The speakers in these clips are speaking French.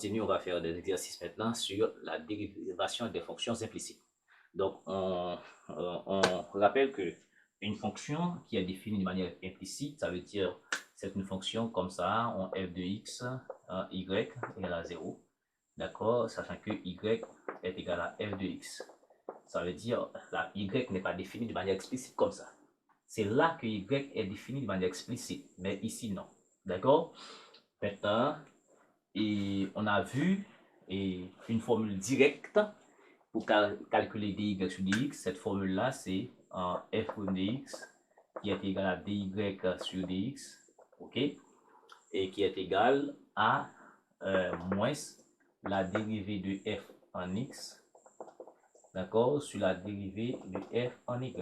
continue, on va faire des exercices maintenant sur la dérivation des fonctions implicites. Donc, on rappelle que une fonction qui est définie de manière implicite, ça veut dire c'est une fonction comme ça, on f de x, y égale à 0, d'accord, sachant que y est égal à f de x. Ça veut dire la y n'est pas définie de manière explicite comme ça. C'est là que y est défini de manière explicite, mais ici non, d'accord. Maintenant, et on a vu une formule directe pour calculer dy sur dx. Cette formule-là, c'est f de x qui est égal à dy sur dx, ok, et qui est égal à moins la dérivée de f en x, d'accord, sur la dérivée de f en y.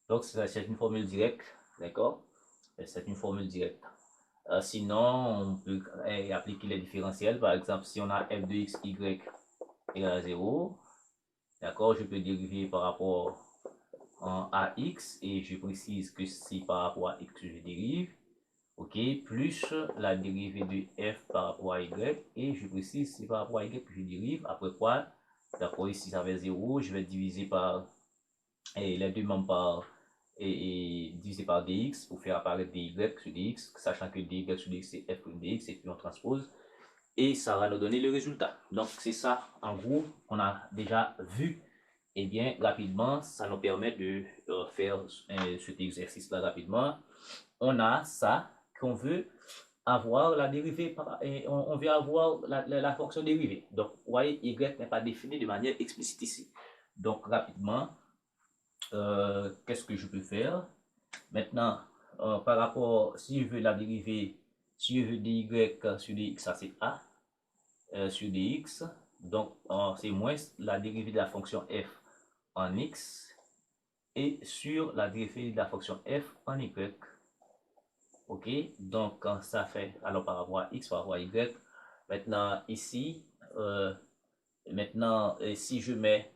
Donc, c'est une formule directe, d'accord, c'est une formule directe. Sinon, on peut appliquer les différentiels. Par exemple, si on a f de x, y égale à 0, d'accord, je peux dériver par rapport à x, et je précise que c'est par rapport à x que je dérive, ok, plus la dérivée de f par rapport à y, et je précise c'est par rapport à y que je dérive, après quoi, d'accord, ici ça fait 0, je vais diviser par les deux membres par et divisé par dx pour faire apparaître dy sur dx, sachant que dy sur dx c'est f prime dx, et puis on transpose et ça va nous donner le résultat. Donc c'est ça en gros qu'on a déjà vu. Et bien rapidement, ça nous permet de faire cet exercice là rapidement. On a ça qu'on veut avoir la dérivée, on veut avoir la fonction dérivée. Donc vous voyez, y n'est pas défini de manière explicite ici. Donc rapidement, qu'est-ce que je peux faire maintenant par rapport, si je veux la dérivée, si je veux dy sur dx, ça c'est a sur dx, donc c'est moins la dérivée de la fonction f en x et sur la dérivée de la fonction f en y, ok, donc ça fait, alors par rapport à x par rapport à y, maintenant ici, maintenant si je mets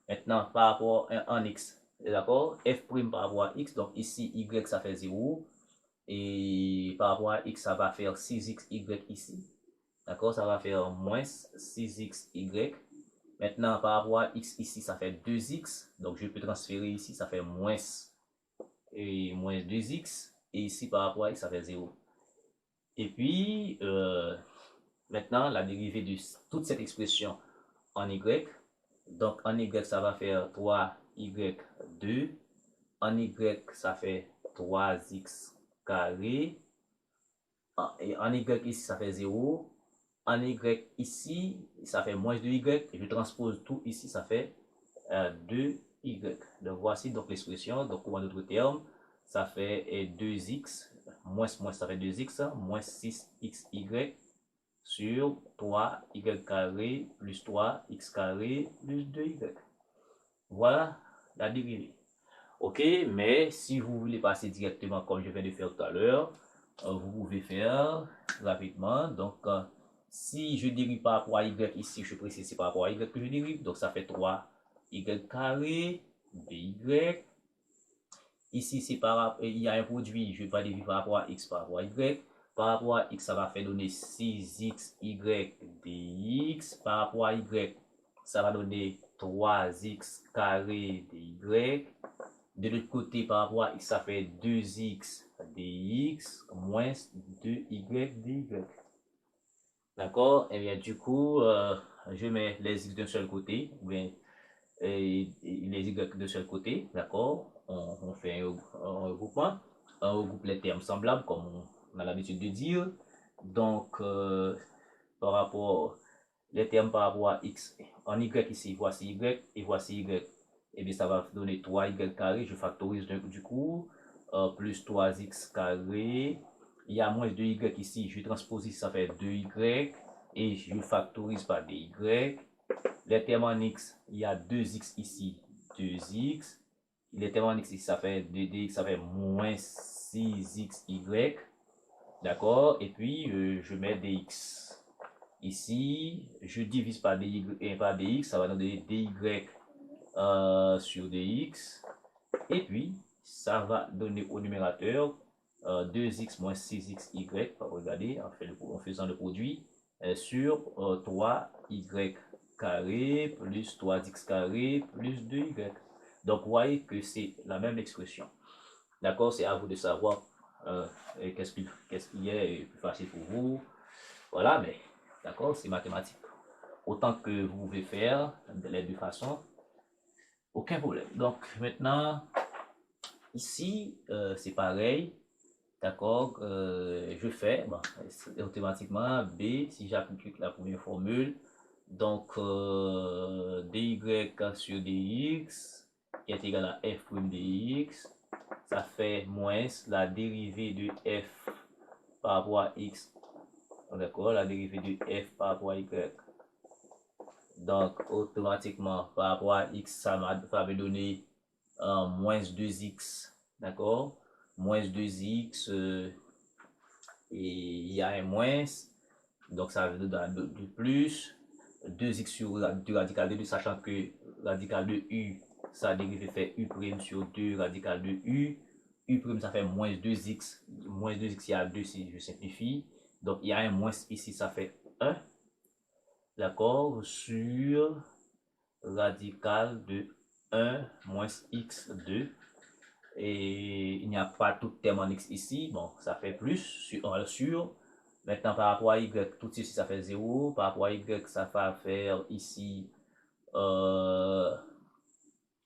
maintenant par rapport à en x, d'accord, f prime par rapport à x, donc ici y ça fait 0, et par rapport à x ça va faire 6xy ici, d'accord, ça va faire moins 6xy. Maintenant par rapport à x ici ça fait 2x, donc je peux transférer ici, ça fait moins 2x, et ici par rapport à x ça fait 0. Et puis maintenant la dérivée de toute cette expression en y, donc en y ça va faire 3y2, en y ça fait 3x carré, et en y ici ça fait 0, en y ici ça fait moins 2y, je transpose tout ici, ça fait 2y. Donc voici donc l'expression, donc en d'autres termes, ça fait 2x, moins ça fait 2x, moins 6xy sur 3y carré plus 3x carré plus 2y. Voilà la dérivée. Ok, mais si vous voulez passer directement comme je viens de faire tout à l'heure, vous pouvez faire rapidement. Donc, si je dérive par rapport à y ici, je précise c'est par rapport à y que je dérive. Donc, ça fait 3y carré dy. Ici, c'est il y a un produit, je vais dériver par rapport à x par rapport à y. Par rapport à x, ça va faire donner 6xy dx. Par rapport à y, ça va donner 3x carré dy. De l'autre côté, par rapport à x, ça fait 2x dx moins 2y dy. D'accord? Et bien, du coup, je mets les x d'un seul côté, ou bien les y d'un seul côté, d'accord? On fait un regroupement, on regroupe les termes semblables, comme on a l'habitude de dire. Donc, par rapport, les termes par rapport à x, en y ici, voici y et voici y. Et bien, ça va donner 3y carré, je factorise du coup, plus 3x carré. Il y a moins 2y ici, je transpose ici, ça fait 2y, et je factorise par dy. Les termes en x, il y a 2x ici, 2x. Les termes en x ici, ça fait 2dx, ça fait moins 6xy. D'accord? Et puis, je mets dx. Ici, je divise par dx, ça va donner dy sur dx. Et puis, ça va donner au numérateur 2x moins 6xy. Regardez, en faisant le produit, sur 3y carré plus 3x carré plus 2y. Donc, vous voyez que c'est la même expression. D'accord? C'est à vous de savoir qu'est-ce qui est plus facile pour vous. Voilà, mais d'accord, c'est mathématique. Autant que vous pouvez faire de les deux façons, aucun problème. Donc, maintenant, ici, c'est pareil. D'accord, je fais bon, automatiquement B si j'applique la première formule. Donc, dy sur dx qui est égal à f' dx, ça fait moins la dérivée de f par rapport à x. D'accord, la dérivée de f par rapport à y. Donc, automatiquement, par rapport à x, ça va me donner moins 2x. D'accord, moins 2x, et il y a un moins, donc ça veut dire de plus. 2x sur du radical de 2, sachant que radical de u, sa dérivée fait u' sur 2 radical de u. U' ça fait moins 2x. Moins 2x, il y a 2 si je simplifie. Donc il y a un moins ici, ça fait 1. D'accord, sur radical de 1 moins x2. Et il n'y a pas tout terme en x ici. Bon, ça fait plus sur. Maintenant, par rapport à y, tout ceci, ça fait 0. Par rapport à y, ça va faire ici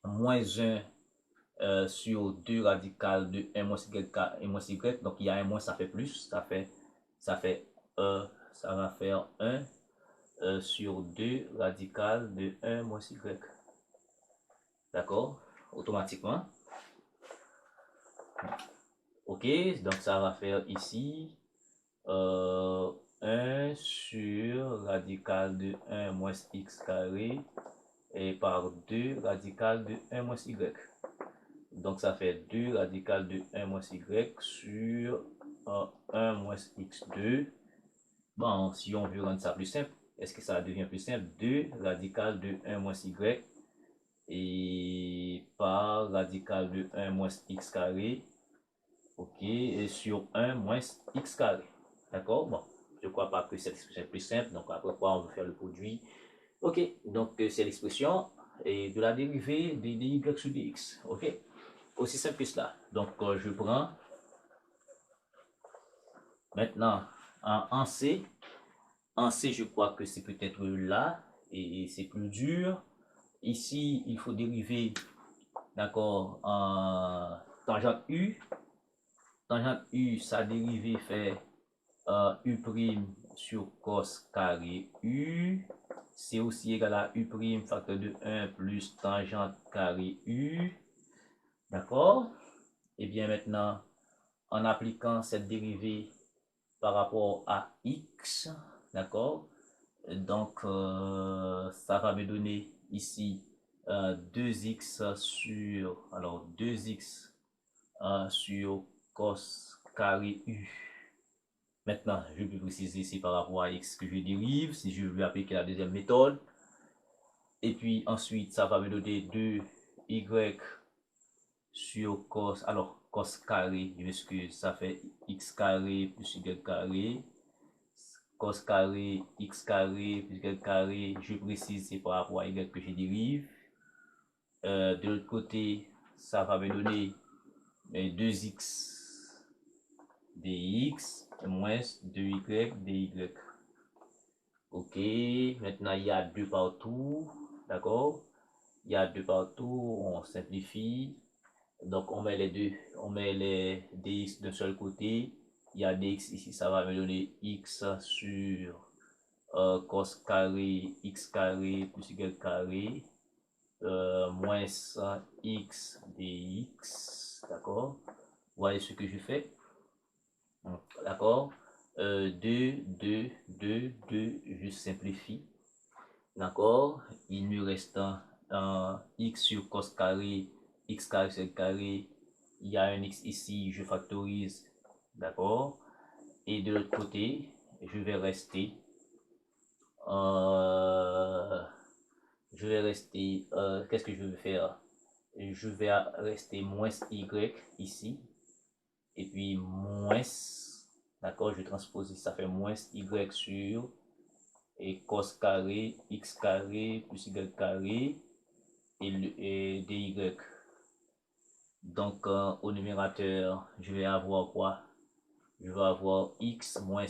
moins 1 sur 2 radical de 1 moins y. Donc, il y a un moins, ça fait plus. Ça fait ça va faire 1 sur 2 radical de 1 moins y. D'accord? Automatiquement. Ok, donc ça va faire ici 1 sur radical de 1 moins x carré et par 2 radical de 1 moins y. Donc ça fait 2 radical de 1 moins y sur 1 moins x2. Bon, si on veut rendre ça plus simple, est-ce que ça devient plus simple? 2 radical de 1 moins y et par radical de 1 moins x carré. Ok, et sur 1 moins x carré. D'accord? Bon, je ne crois pas que cette expression est plus simple, donc après quoi on va faire le produit. Ok, donc c'est l'expression de la dérivée de dy sur dx. Ok, aussi simple que cela. Donc je prends maintenant en C. En C, je crois que c'est peut-être là et c'est plus dur. Ici, il faut dériver, d'accord, en tangente U. Tangente U, sa dérivée fait U' sur cos carré U. C'est aussi égal à U' facteur de 1 plus tangente carré U. D'accord? Et bien maintenant, en appliquant cette dérivée par rapport à x, d'accord? Donc, ça va me donner ici 2x sur, alors 2x sur cos carré U. Maintenant, je peux préciser ici par rapport à x que je dérive, si je veux appliquer la deuxième méthode. Et puis ensuite, ça va me donner 2y sur cos, alors cos carré, je m'excuse, ça fait x carré plus y carré. Cos carré, x carré plus y carré, je précise, c'est par rapport à y que je dérive. De l'autre côté, ça va me donner 2x dx moins 2y dy. Ok, maintenant il y a 2 partout, d'accord? Il y a 2 partout, on simplifie. Donc on met les deux, on met les dx d'un seul côté. Il y a dx ici, ça va me donner x sur cos carré x carré plus y carré moins x dx, d'accord? Voyez ce que je fais, d'accord? 2, 2, 2, 2, je simplifie, d'accord? Il me reste un x sur cos carré, x carré sur carré, il y a un x ici, je factorise, d'accord? Et de l'autre côté, je vais rester qu'est-ce que je vais faire? Je vais rester moins y ici, et puis moins, d'accord, je transpose, ça fait moins y sur et cos carré x carré plus y carré et dy. Donc, au numérateur, je vais avoir quoi? Je vais avoir x moins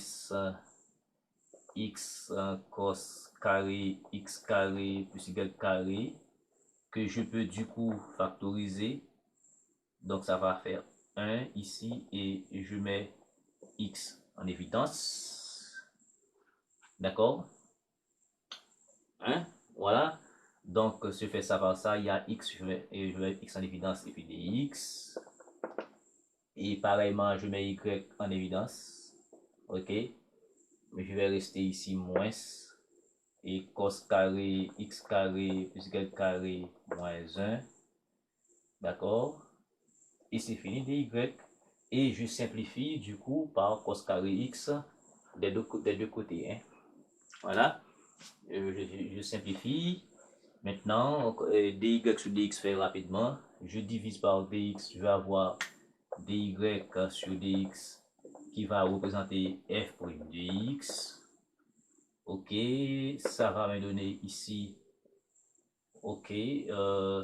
x cos carré x carré plus y carré que je peux du coup factoriser. Donc, ça va faire 1 ici et je mets x en évidence. D'accord? Hein? Voilà. Donc, je fais ça par ça. Il y a x, je mets x en évidence et puis dx. Et pareillement, je mets y en évidence. OK? Mais je vais rester ici moins. Et cos carré x carré plus y carré moins 1. D'accord? Et c'est fini dy. Et je simplifie du coup par cos carré x des deux côtés. Hein? Voilà. Je simplifie. Maintenant, dy sur dx fait rapidement. Je divise par dx, je vais avoir dy sur dx qui va représenter f' de x. Ok, ça va me donner ici. Ok,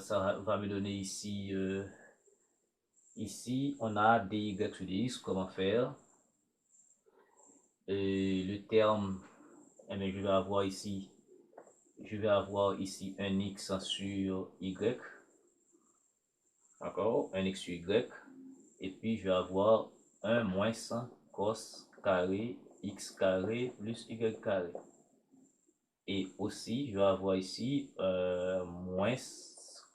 ça va me donner ici. Ici, on a dy sur dx. Comment faire? Le terme, eh bien, je vais avoir ici un x sur y. D'accord? Un x sur y. Et puis, je vais avoir 1 moins cos carré x carré plus y carré. Et aussi, je vais avoir ici moins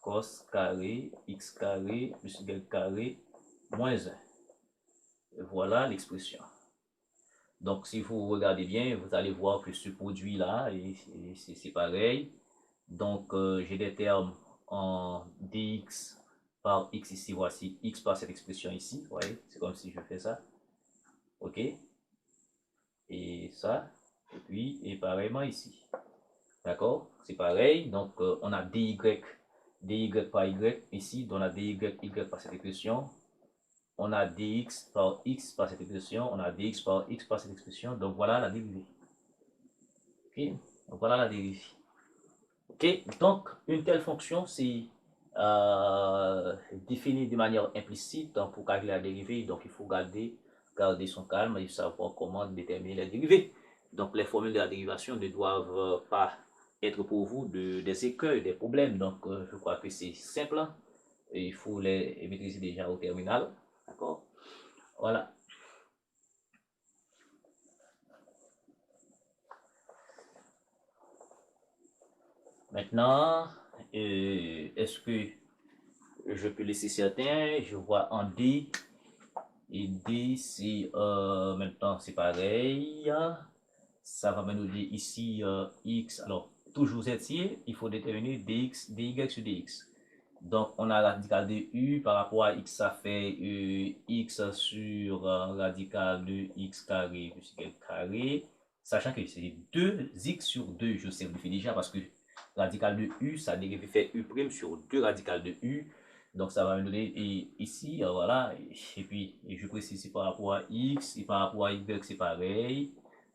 cos carré x carré plus y carré moins 1. Voilà l'expression. Donc, si vous regardez bien, vous allez voir que ce produit-là, c'est pareil. Donc, j'ai des termes en dx par x ici. Voici x par cette expression ici. Vous voyez, c'est comme si je fais ça. OK? Et ça. Et puis, et pareillement ici. D'accord? C'est pareil. Donc, on a dy par y ici. Donc, on a dy par cette expression. On a dx par x par cette expression. On a dx par x par cette expression. Donc, voilà la dérivée. OK? Donc, voilà la dérivée. OK? Donc, une telle fonction, c'est définie de manière implicite. Donc, pour calculer la dérivée, donc il faut garder son calme et savoir comment déterminer la dérivée. Donc, les formules de la dérivation ne doivent pas être pour vous des écueils, des problèmes. Donc, je crois que c'est simple. Et il faut les maîtriser déjà au terminal. D'accord? Voilà. Maintenant, est-ce que je peux laisser certains? Je vois en D. Et D, c'est maintenant, c'est pareil. Ça va me donner ici x. Alors, toujours ici, il faut déterminer dx, dy sur dx. Donc, on a radical de u par rapport à x, ça fait x sur radical de x carré plus y carré. Sachant que c'est 2x sur 2, je simplifie déjà parce que radical de u, ça fait u' sur 2 radical de u. Donc, ça va me donner ici, voilà. Et puis, je précise par rapport à x et par rapport à y, c'est pareil.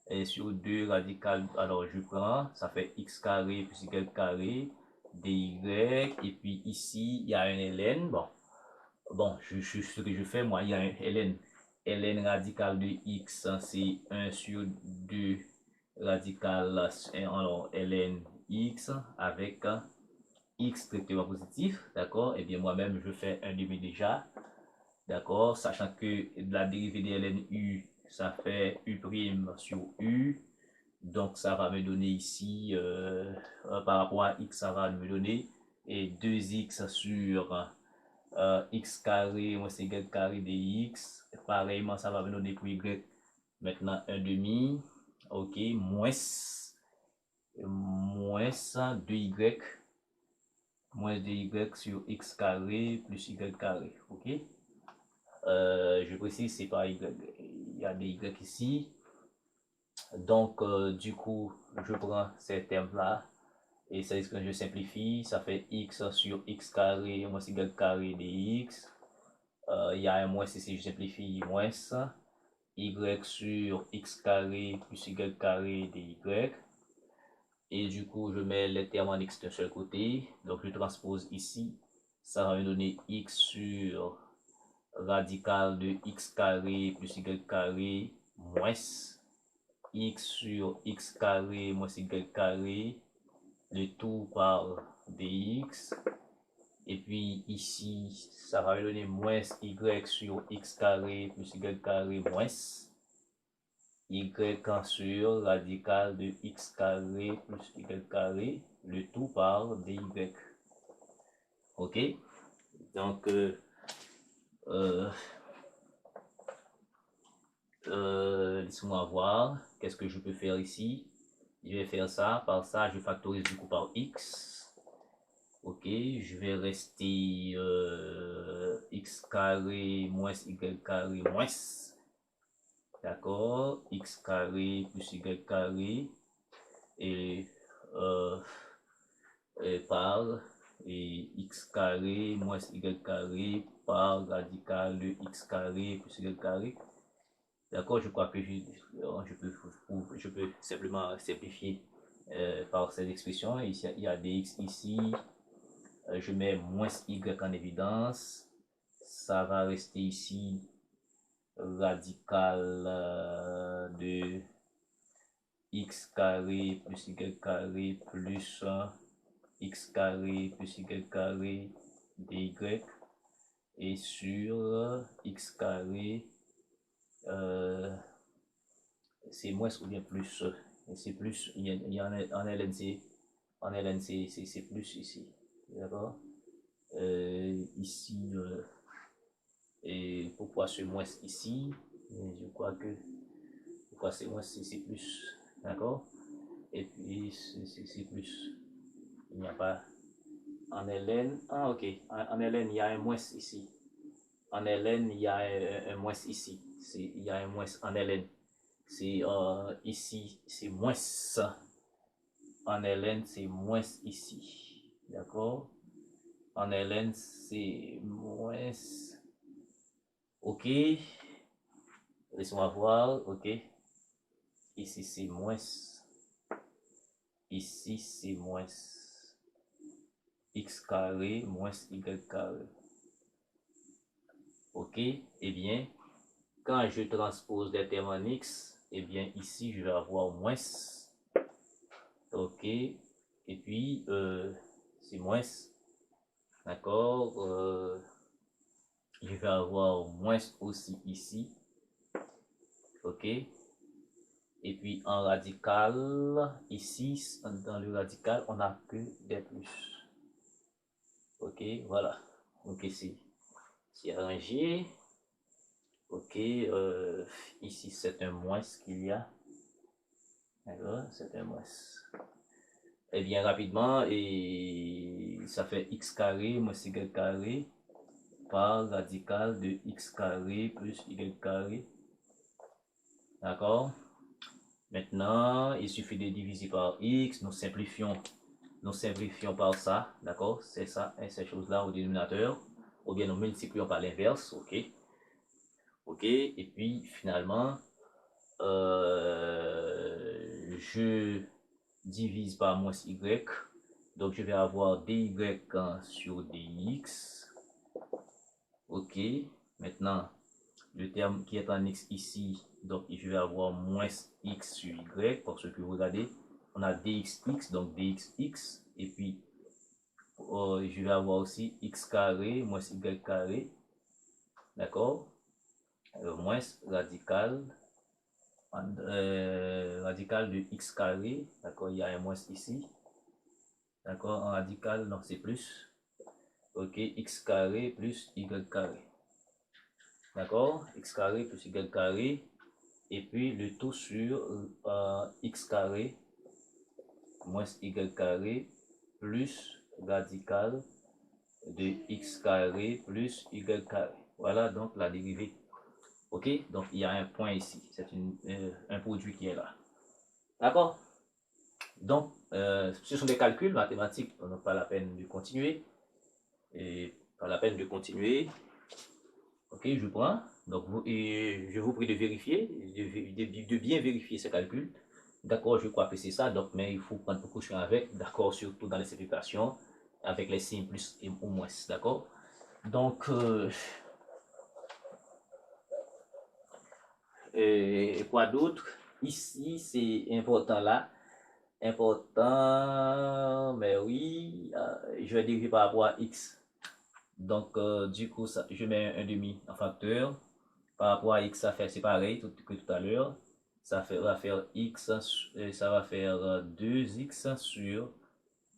Et sur 2 radical, alors je prends, ça fait x carré plus y carré dy, et puis ici, il y a un ln. Bon, ce que je fais, moi, il y a un ln. ln radical de x, c'est 1 sur 2 radical, alors ln x avec x strictement positif, d'accord? Et bien, moi-même, je fais un demi déjà, d'accord? Sachant que la dérivée de ln u, ça fait u' sur u. Donc, ça va me donner ici, par rapport à x, ça va me donner et 2x sur x carré moins y carré dx. Pareillement, ça va me donner pour y maintenant un demi. OK, moins 2y moins 2y sur x carré plus y carré. OK? Je précise, c'est pas y. Il y a des y ici. Donc, du coup, je prends ces termes-là et ça que je simplifie. Ça fait x sur x carré moins y carré dx. Il y a un moins ici, je simplifie moins. Y sur x carré plus y carré dy. Et du coup, je mets les termes en x d'un seul côté. Donc, je transpose ici. Ça va me donner x sur radical de x carré plus y carré moins x sur x carré moins y carré, le tout par dx. Et puis ici, ça va me donner moins y sur x carré plus y carré moins y sur radical de x carré plus y carré, le tout par dy. Ok? Donc, laisse-moi voir, qu'est-ce que je peux faire ici? Je vais faire ça, par ça, je factorise du coup par x. Ok, je vais rester x carré moins y carré moins. D'accord, x carré plus y carré et, par x carré moins y carré par radical de x carré plus y carré. D'accord, je crois que je peux simplement simplifier par cette expression. Ici, il y a dx ici. Je mets moins y en évidence. Ça va rester ici radical de x carré plus y carré plus x carré plus y carré dy et sur x carré c'est moins ou bien plus, c'est plus, il y a en LNC, c'est plus ici, d'accord. Ici, et pourquoi ce moins ici? Je crois que pourquoi c'est moins, c'est plus, d'accord. Et puis c'est plus, il n'y a pas en ln. Ah ok, en ln il y a un moins ici. En ln il y a un moins ici. Il y a un moins en ln. C'est ici, c'est moins. En ln, c'est moins ici. D'accord? En ln, c'est moins. Ok. Laissez-moi voir. Ok. Ici, c'est moins. Ici, c'est moins. X carré moins y carré. Ok. Eh bien, quand je transpose les termes en x, eh bien, ici, je vais avoir moins. Ok. Et puis, c'est moins. D'accord. Je vais avoir moins aussi ici. Ok. Et puis en radical, ici, dans le radical, on n'a que des plus. Ok, voilà. Ok, c'est arrangé. Ok, ici c'est un moins qu'il y a. D'accord, c'est un moins. Et bien rapidement, et ça fait x carré moins y carré par radical de x carré plus y carré. D'accord. Maintenant, il suffit de diviser par x, nous simplifions par ça, d'accord? C'est ça, et ces choses-là au dénominateur, ou bien nous multiplions par l'inverse, ok? Ok, et puis finalement, je divise par moins y, donc je vais avoir dy sur dx, ok? Maintenant, le terme qui est en x ici, donc je vais avoir moins x sur y, parce que regardez, on a dxx, donc dxx, et puis je vais avoir aussi x carré moins y carré, d'accord, moins radical, radical de x carré, d'accord, il y a un moins ici, d'accord, en radical, non, c'est plus, ok, x carré plus y carré, d'accord, x carré plus y carré, et puis le tout sur x carré moins y carré plus radical de x carré plus y carré. Voilà donc la dérivée. Ok, donc il y a un point ici. C'est un produit qui est là. D'accord. Donc, ce sont des calculs mathématiques. Donc, pas la peine de continuer. Et pas la peine de continuer. Ok, je prends. Donc, je vous prie de vérifier, de bien vérifier ces calculs. D'accord, je crois que c'est ça, donc, mais il faut prendre précaution avec, d'accord, surtout dans les simplifications, avec les signes plus et ou moins, d'accord. Donc, et quoi d'autre? Ici, c'est important là. Important, mais oui, je vais dériver par rapport à x. Donc, du coup, ça, je mets un demi en facteur. Par rapport à x, ça fait, c'est pareil que tout à l'heure. Va faire x, ça va faire 2x sur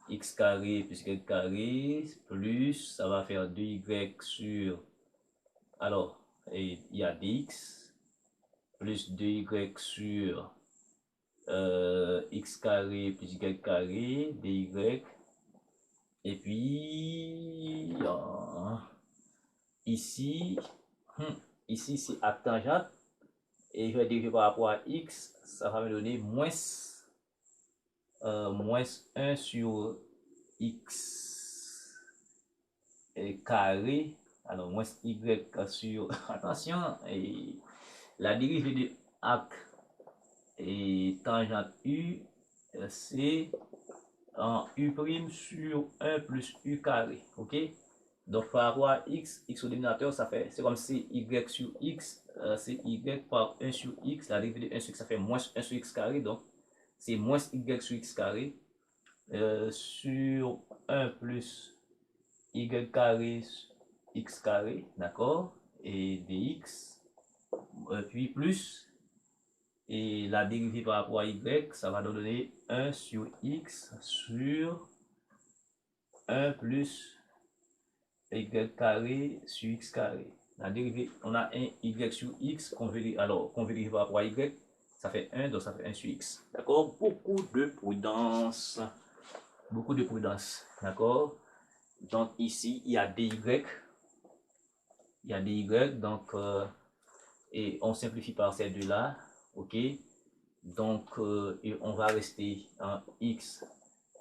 x carré plus y carré, plus, ça va faire 2y sur, alors, et il y a dx, plus 2y sur x carré plus y carré, dy, et puis, ici, ici c'est arc tangente, et je vais dériver par rapport à x, ça va me donner moins 1 sur x carré, alors moins y sur, attention, et la dérivée de arc et tangente u, c'est en u' sur 1 plus u carré, ok? Donc par rapport à x au dénominateur, ça fait, c'est comme si y sur x, c'est y par 1 sur x, la dérivée de 1 sur x, ça fait moins 1 sur x carré, donc c'est moins y sur x carré, sur 1 plus y carré x carré, d'accord, et dx, puis plus, et la dérivée par rapport à y, ça va nous donner 1 sur x sur 1 plus y carré sur x carré. La dérivée, on a un y sur x, alors qu'on veut dériver par rapport à y, ça fait 1, donc ça fait 1 sur x. D'accord? Beaucoup de prudence. Beaucoup de prudence. D'accord? Donc ici, il y a dy. Il y a dy, donc, et on simplifie par ces deux-là. Ok? Donc, et on va rester en x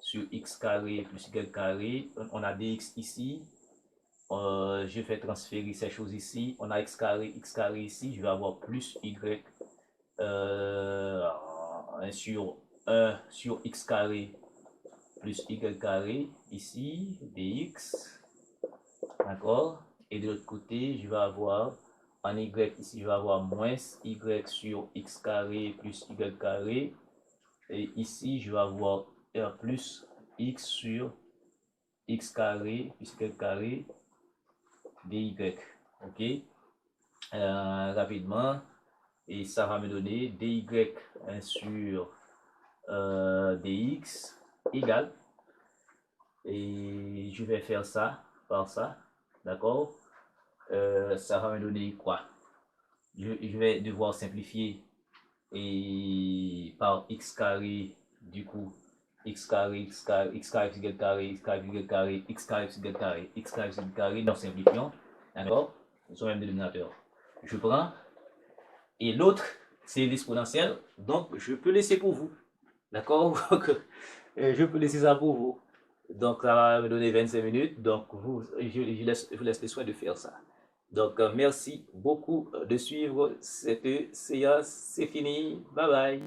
sur x carré plus y carré. On a dx ici. Je vais transférer ces choses ici. On a x carré ici. Je vais avoir plus y sur 1 sur x carré plus y carré ici, dx. D'accord? Et de l'autre côté, je vais avoir en y ici, je vais avoir moins y sur x carré plus y carré. Et ici, je vais avoir plus x sur x carré plus y carré dy. Ok? Rapidement. Et ça va me donner dy sur dx égale. Et je vais faire ça par ça. D'accord? Ça va me donner quoi? Je vais devoir simplifier et par x carré, du coup, x carré, x carré, x carré, y carré, x carré, y carré, x carré, y carré, x carré, y carré, nous simplifions. D'accord? Nous sommes même dénominateur. Je prends. Et l'autre, c'est l'exponentielle. Donc, je peux laisser pour vous. D'accord? Je peux laisser ça pour vous. Donc, ça va me donner 25 minutes. Donc, je vous laisse le soin de faire ça. Donc, merci beaucoup de suivre cette séance. C'est fini. Bye bye.